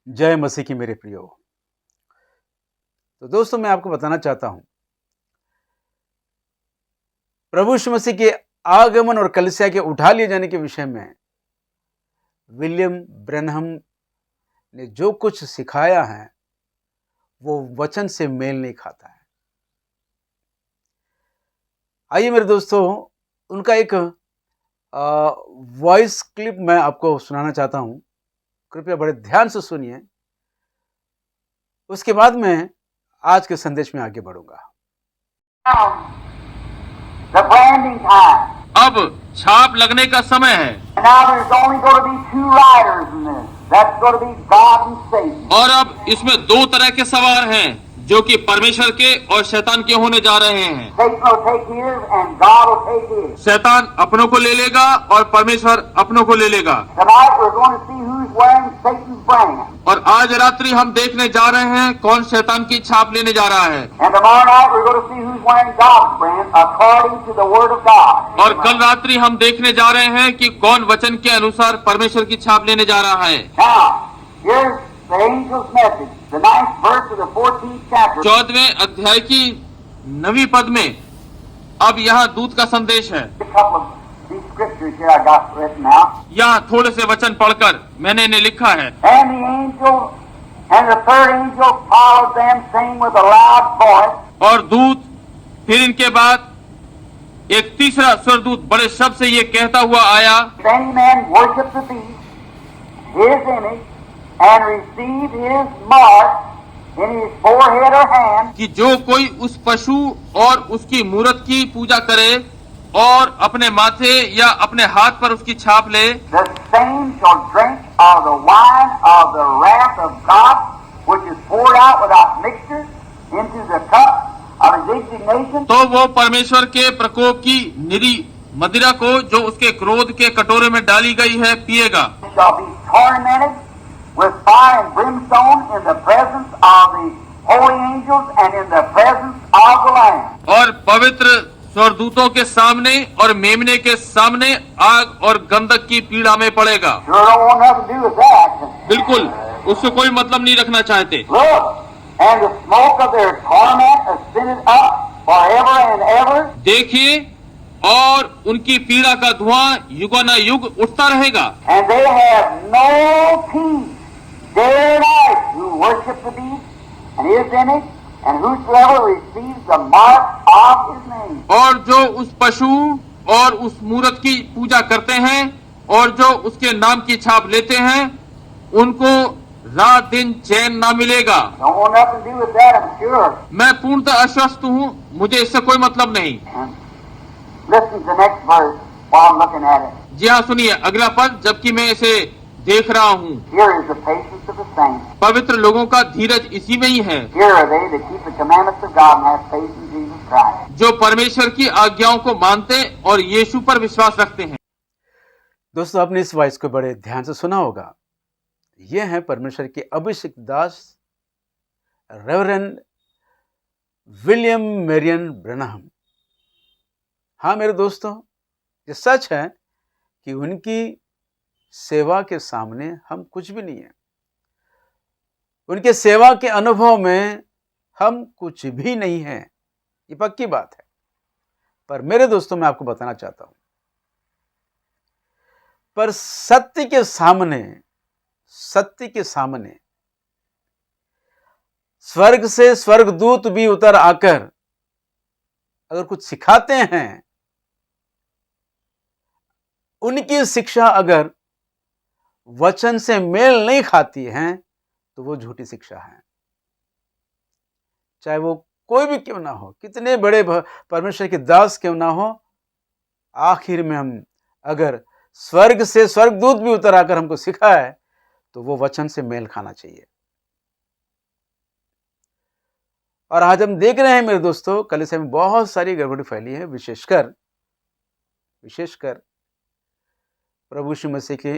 जय मसीह की मेरे प्रियो। तो दोस्तों मैं आपको बताना चाहता हूं प्रभु यीशु मसीह के आगमन और कलीसिया के उठा लिए जाने के विषय में विलियम ब्रैनहम ने जो कुछ सिखाया है वो वचन से मेल नहीं खाता है। आइए मेरे दोस्तों, उनका एक वॉइस क्लिप मैं आपको सुनाना चाहता हूं। कृपया बड़े ध्यान से सुनिए, उसके बाद मैं आज के संदेश में आगे बढ़ूंगा। The branding time. अब छाप लगने का समय है And now there's only going to be two riders in this. That's going to be God and Satan. और अब इसमें दो तरह के सवार हैं जो कि परमेश्वर के और शैतान के होने जा रहे हैं। Satan will take his and God will take his. शैतान अपनों को ले लेगा और परमेश्वर अपनों को ले लेगा। Tonight we're going to see who's wearing Satan's brand. और आज रात्रि हम देखने जा रहे हैं कौन शैतान की छाप लेने जा रहा है। And tomorrow night we're going to see who's wearing God's brand according to the Word of God. और कल रात्रि हम देखने जा रहे हैं कि कौन वचन के अनुसार परमेश्वर की छाप लेने जा रहा है। Now, here's the angel's message. The 9th verse of the 14th chapter. 14वें अध्याय की 9वीं पद में अब यहाँ दूत का संदेश है। A couple of these scriptures here I got written out. यहाँ थोड़े से वचन पढ़कर मैंने इन्हें लिखा है। And the angel and the third angel followed them, saying with a loud voice. और दूत फिर इनके बाद एक तीसरा स्वर्गदूत बड़े शब्द से ये कहता हुआ आया, If any man worship the beast, his image, and receive his mark in his forehead or hand, कि जो कोई उस पशु और उसकी मूरत की पूजा करे और अपने माथे या अपने हाथ पर उसकी छाप ले, the same shall drink of the wine of the wrath of God, which is poured out without mixture into the cup of his indignation. तो वो परमेश्वर के प्रकोप की निरी मदिरा को जो उसके क्रोध के कटोरे में डाली गई है पिएगा। Shall be tormented with fire and brimstone in the presence of the holy angels and in the presence of the Lamb. और पवित्र स्वर्गदूतों के सामने और मेमने के सामने आग और गंधक की पीड़ा में पड़ेगा। Sure don't want nothing to do with that. बिल्कुल उससे कोई मतलब नहीं रखना चाहते। Look, and the smoke of their torment ascended up forever and ever. देखिए, और उनकी पीड़ा का धुआं युगानुयुग उठता रहेगा। And they have no peace day or night who worship the beast and his image, and whosoever receives the mark of his name. और जो उस पशु और उस मूरत की पूजा करते हैं और जो उसके नाम की छाप लेते हैं, उनको रात दिन चैन ना मिलेगा। Don't want nothing to do with that, I'm sure. मैं पूर्णतः आश्वस्त हूँ, मुझे इससे कोई मतलब नहीं। And listen to the next verse while I'm looking at it. जी हाँ, सुनिए अगला पद, जबकि मैं इसे देख रहा हूँ। Here is the patience of the saints. पवित्र लोगों का धीरज इसी में ही है, Here are they that keep the commandments of God and have faith in Jesus Christ. जो परमेश्वर की आज्ञाओं को मानते और यीशु पर विश्वास रखते हैं। दोस्तों, आपने इस वॉइस को बड़े ध्यान से सुना होगा। ये है परमेश्वर के अभिषिक्त दास रेवरेंड विलियम मैरियन ब्रैनहम। हाँ मेरे दोस्तों, ये सच है कि उनकी सेवा के सामने हम कुछ भी नहीं है। उनके सेवा के अनुभव में हम कुछ भी नहीं है, ये पक्की बात है। पर मेरे दोस्तों, मैं आपको बताना चाहता हूं, पर सत्य के सामने स्वर्ग से स्वर्गदूत भी उतर आकर अगर कुछ सिखाते हैं, उनकी शिक्षा अगर वचन से मेल नहीं खाती है तो वो झूठी शिक्षा है। चाहे वो कोई भी क्यों ना हो, कितने बड़े परमेश्वर के दास क्यों ना हो, आखिर में हम अगर स्वर्ग से स्वर्गदूत भी उतर आकर हमको सिखाए तो वो वचन से मेल खाना चाहिए। और आज हम देख रहे हैं मेरे दोस्तों, कलीसिया में बहुत सारी गड़बड़ी फैली है, विशेषकर प्रभु यीशु मसीह के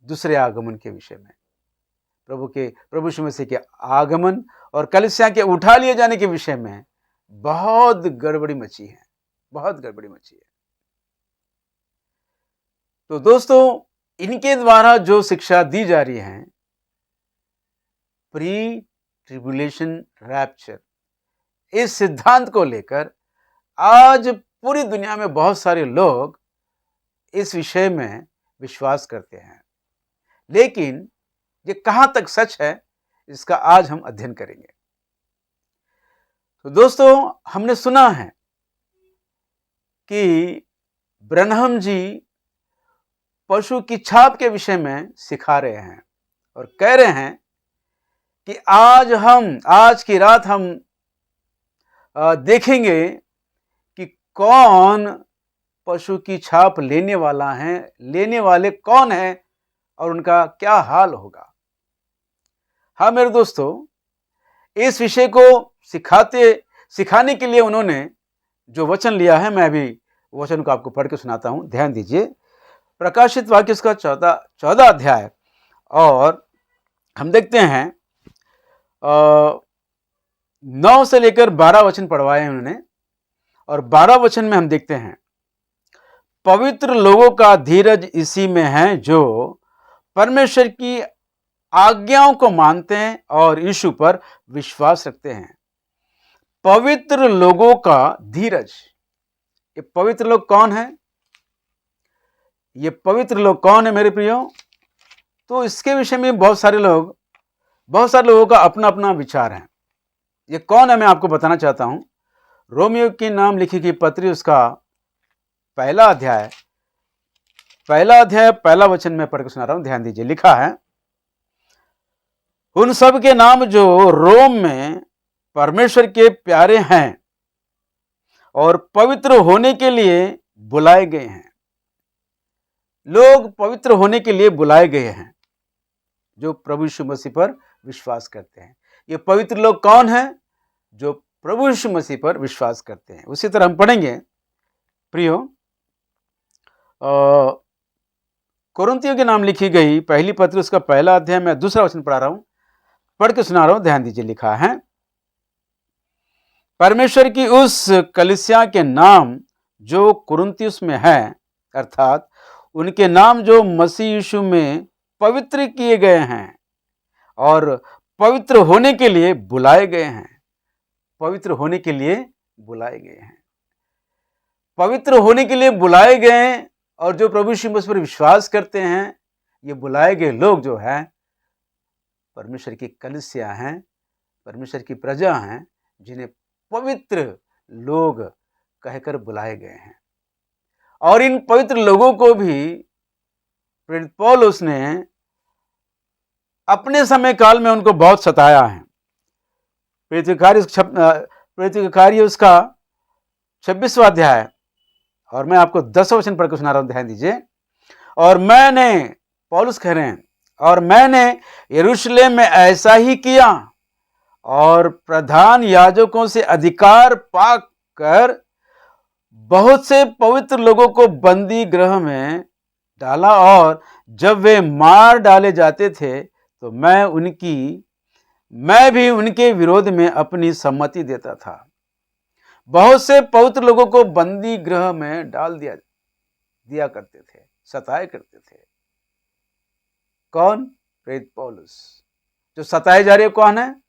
दूसरे आगमन के विषय में। प्रभु यीशु मसीह के आगमन और कलीसिया के उठा लिए जाने के विषय में बहुत गड़बड़ी मची है। तो दोस्तों, इनके द्वारा जो शिक्षा दी जा रही है प्री ट्रिबुलेशन रैप्चर, इस सिद्धांत को लेकर आज पूरी दुनिया में बहुत सारे लोग इस विषय में विश्वास करते हैं, लेकिन ये कहां तक सच है इसका आज हम अध्ययन करेंगे। तो दोस्तों, हमने सुना है कि ब्रनहम जी पशु की छाप के विषय में सिखा रहे हैं और कह रहे हैं कि आज की रात हम देखेंगे कि कौन पशु की छाप लेने वाला है, लेने वाले कौन है और उनका क्या हाल होगा। हाँ मेरे दोस्तों, इस विषय को सिखाने के लिए उन्होंने जो वचन लिया है, मैं अभी वचन को आपको पढ़ के सुनाता हूं। ध्यान दीजिए, प्रकाशित वाक्य उसका 14 अध्याय, और हम देखते हैं 9 से लेकर 12 वचन पढ़वाए हैं उन्होंने, और 12 वचन में हम देखते हैं, पवित्र लोगों का धीरज इसी में है जो परमेश्वर की आज्ञाओं को मानते हैं और यीशु पर विश्वास रखते हैं। पवित्र लोगों का धीरज। ये पवित्र लोग कौन है? ये पवित्र लोग कौन है मेरे प्रियो? तो इसके विषय में बहुत सारे लोगों का अपना अपना विचार है। ये कौन है मैं आपको बताना चाहता हूं। रोमियो की नाम लिखी गई पत्री, उसका पहला अध्याय पहला वचन में पढ़ के सुना रहा हूं। ध्यान दीजिए, लिखा है, उन सब के नाम जो रोम में परमेश्वर के प्यारे हैं और पवित्र होने के लिए बुलाए गए हैं। लोग पवित्र होने के लिए बुलाए गए हैं जो प्रभु यीशु मसीह पर विश्वास करते हैं। ये पवित्र लोग कौन हैं? जो प्रभु यीशु मसीह पर विश्वास करते हैं। उसी तरह हम पढ़ेंगे प्रियो, कोरिन्थियों के नाम लिखी गई पहली पत्री, उसका पहला अध्याय, मैं दूसरा वचन पढ़ के सुना रहा हूं। ध्यान दीजिए, लिखा है, परमेश्वर की उस कलीसिया के नाम जो कुरिन्थियुस में है, अर्थात उनके नाम जो मसीह यीशु में पवित्र किए गए हैं और पवित्र होने के लिए बुलाए गए हैं। पवित्र होने के लिए बुलाए गए हैं, पवित्र होने के लिए बुलाए गए हैं। और जो प्रभु यीशु मसीह पर विश्वास करते हैं, ये बुलाए गए लोग जो हैं परमेश्वर की कलीसिया हैं, परमेश्वर की प्रजा हैं, जिन्हें पवित्र लोग कहकर बुलाए गए हैं। और इन पवित्र लोगों को भी प्रेरित पौलुस ने अपने समय काल में उनको बहुत सताया है। प्रेरित कार्य उसका 26वां अध्याय, और मैं आपको 10 वचन पढ़ के सुना रहा हूं। ध्यान दीजिए, और मैंने, पौलुस कह रहे हैं, और मैंने यरूशलेम में ऐसा ही किया और प्रधान याजकों से अधिकार पाकर बहुत से पवित्र लोगों को बंदी गृह में डाला, और जब वे मार डाले जाते थे तो मैं भी उनके विरोध में अपनी सम्मति देता था। बहुत से पवित्र लोगों को बंदी गृह में डाल दिया करते थे, सताए करते थे। कौन? प्रेरित पौलुस। जो सताए जा रहे कौन है?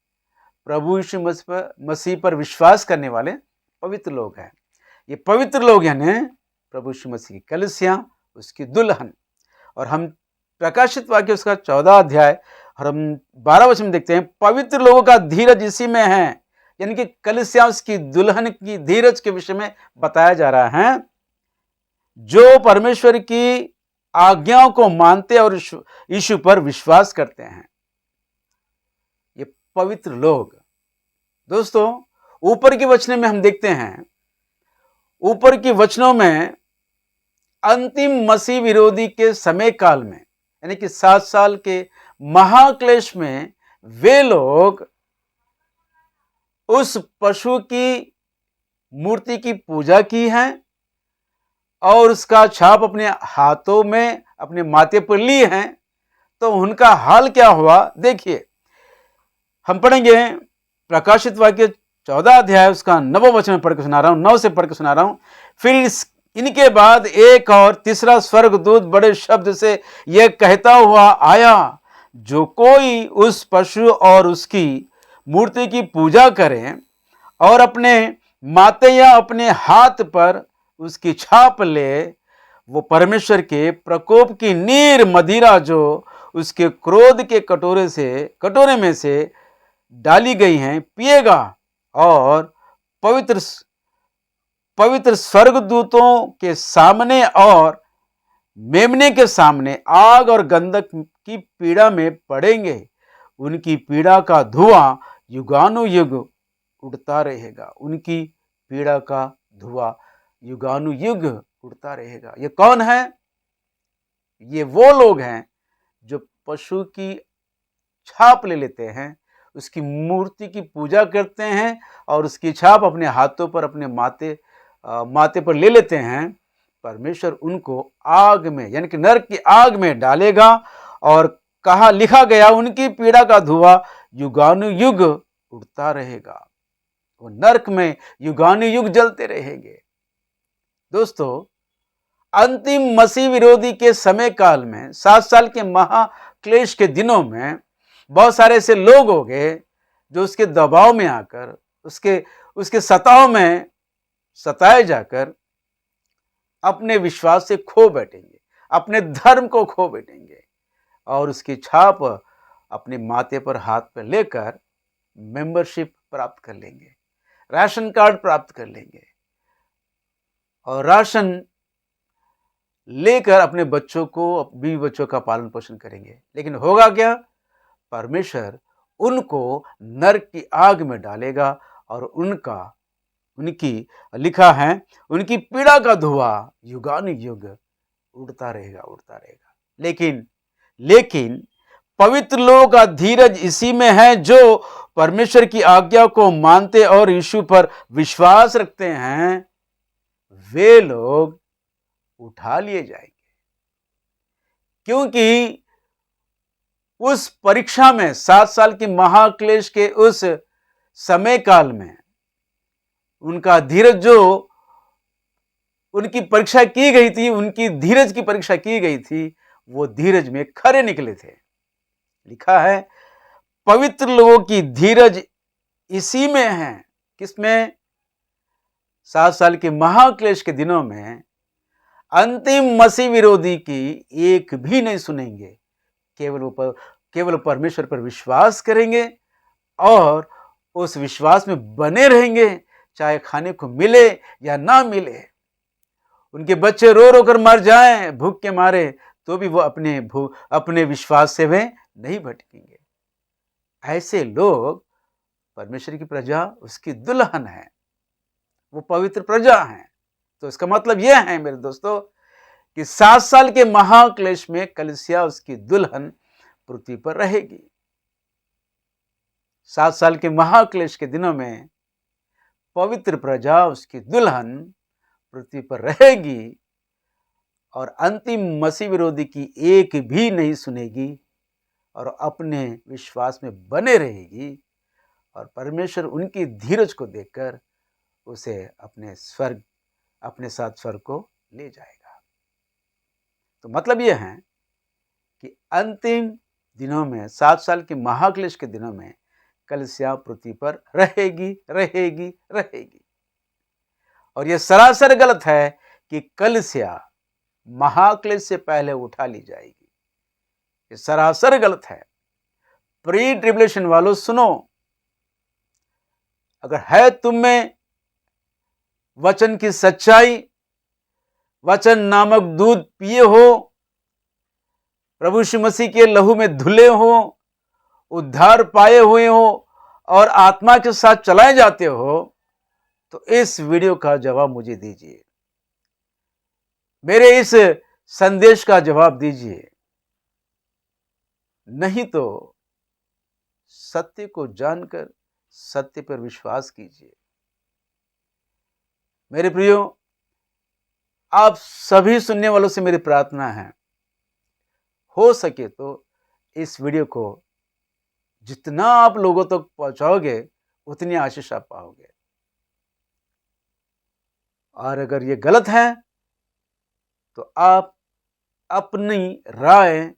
प्रभु यीशु मसीह पर विश्वास करने वाले पवित्र लोग हैं। ये पवित्र लोग यानी प्रभु यीशु मसीह की कलीसिया, उसकी दुल्हन। और हम प्रकाशित वाक्य उसका 14 अध्याय और हम 12 वचन में देखते हैं, पवित्र लोगों का धीरज इसी में है, यानी कि कलीसिया उसकी दुल्हन की धीरज के विषय में बताया जा रहा है, जो परमेश्वर की आज्ञाओं को मानते और यीशु पर विश्वास करते हैं। ये पवित्र लोग। दोस्तों, ऊपर के वचनों में हम देखते हैं, ऊपर के वचनों में अंतिम मसीह विरोधी के समय काल में, यानी कि 7 साल के महाक्लेश में, वे लोग उस पशु की मूर्ति की पूजा की है और उसका छाप अपने हाथों में, अपने माथे पर लिए हैं। तो उनका हाल क्या हुआ देखिए। हम पढ़ेंगे प्रकाशित वाक्य 14 अध्याय उसका 9वां वचन पढ़ के सुना रहा हूं, 9 से पढ़ के सुना रहा हूं। फिर इनके बाद एक और तीसरा स्वर्गदूत बड़े शब्द से यह कहता हुआ आया, जो कोई उस पशु और उसकी मूर्ति की पूजा करे और अपने माथे या अपने हाथ पर उसकी छाप ले, वो परमेश्वर के प्रकोप की नीर मदिरा जो उसके क्रोध के कटोरे में से डाली गई हैं पिएगा और पवित्र स्वर्गदूतों के सामने और मेमने के सामने आग और गंधक की पीड़ा में पड़ेंगे। उनकी पीड़ा का धुआं युगानुयुग उड़ता रहेगा। उनकी पीड़ा का धुआं युगानुयुग उड़ता रहेगा। ये कौन है? ये वो लोग हैं जो पशु की छाप ले लेते हैं, उसकी मूर्ति की पूजा करते हैं और उसकी छाप अपने हाथों पर, अपने माथे पर ले लेते हैं। परमेश्वर उनको आग में, यानी कि नरक की आग में डालेगा और कहा, लिखा गया, उनकी पीड़ा का धुआं युगानुयुग उड़ता रहेगा। वो नरक में युगानुयुग जलते रहेंगे। दोस्तों, अंतिम मसीह विरोधी के समय काल में 7 साल के महाक्लेश के दिनों में बहुत सारे ऐसे लोग हो गए जो उसके दबाव में आकर, उसके सताव में सताए जाकर अपने विश्वास से खो बैठेंगे, अपने धर्म को खो बैठेंगे और उसकी छाप अपने माथे पर, हाथ पर लेकर मेंबरशिप प्राप्त कर लेंगे, राशन कार्ड प्राप्त कर लेंगे और राशन लेकर अपने बीवी बच्चों का पालन पोषण करेंगे। लेकिन होगा क्या? परमेश्वर उनको नरक की आग में डालेगा और उनकी लिखा है, उनकी पीड़ा का धुआं युगानुयुग उड़ता रहेगा। लेकिन पवित्र लोगों का धीरज इसी में है जो परमेश्वर की आज्ञा को मानते और यीशु पर विश्वास रखते हैं। वे लोग उठा लिए जाएंगे, क्योंकि उस परीक्षा में 7 साल की महाक्लेश के उस समय काल में उनका धीरज, जो उनकी परीक्षा की गई थी, उनकी धीरज की परीक्षा की गई थी, वो धीरज में खरे निकले थे। लिखा है, पवित्र लोगों की धीरज इसी में है। किसमें? 7 साल के महाक्लेश के दिनों में अंतिम मसीह विरोधी की एक भी नहीं सुनेंगे। केवल परमेश्वर पर विश्वास करेंगे और उस विश्वास में बने रहेंगे, चाहे खाने को मिले या ना मिले। उनके बच्चे रो रो कर मर जाएं भूख के मारे, तो भी वो अपने विश्वास से वे नहीं भटकेंगे। ऐसे लोग परमेश्वर की प्रजा, उसकी दुल्हन है, वो पवित्र प्रजा है। तो इसका मतलब यह है मेरे दोस्तों कि 7 साल के महाक्लेश में कलीसिया, उसकी दुल्हन पृथ्वी पर रहेगी। 7 साल के महाक्लेश के दिनों में पवित्र प्रजा, उसकी दुल्हन पृथ्वी पर रहेगी और अंतिम मसीह विरोधी की एक भी नहीं सुनेगी और अपने विश्वास में बने रहेगी और परमेश्वर उनकी धीरज को देखकर उसे अपने साथ स्वर्ग को ले जाएगा। तो मतलब यह है कि अंतिम दिनों में, 7 साल के महाक्लेश के दिनों में कलीसिया पृथ्वी पर रहेगी। और यह सरासर गलत है कि कलीसिया महाक्लेश से पहले उठा ली जाएगी। ये सरासर गलत है। प्री ट्रिब्युलेशन वालों, सुनो, अगर है तुम में वचन की सच्चाई, वचन नामक दूध पिए हो, प्रभु यीशु मसीह के लहू में धुले हो, उद्धार पाए हुए हो और आत्मा के साथ चलाए जाते हो, तो इस वीडियो का जवाब मुझे दीजिए, मेरे इस संदेश का जवाब दीजिए। नहीं तो सत्य को जानकर सत्य पर विश्वास कीजिए। मेरे प्रियो, आप सभी सुनने वालों से मेरी प्रार्थना है, हो सके तो इस वीडियो को जितना आप लोगों तक पहुंचाओगे उतनी आशीष आप पाओगे। और अगर ये गलत है तो आप अपनी राय,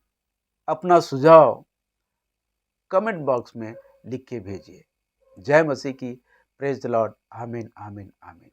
अपना सुझाव कमेंट बॉक्स में लिख के भेजिए। जय मसीह की। Praise the Lord. आमीन आमीन आमीन।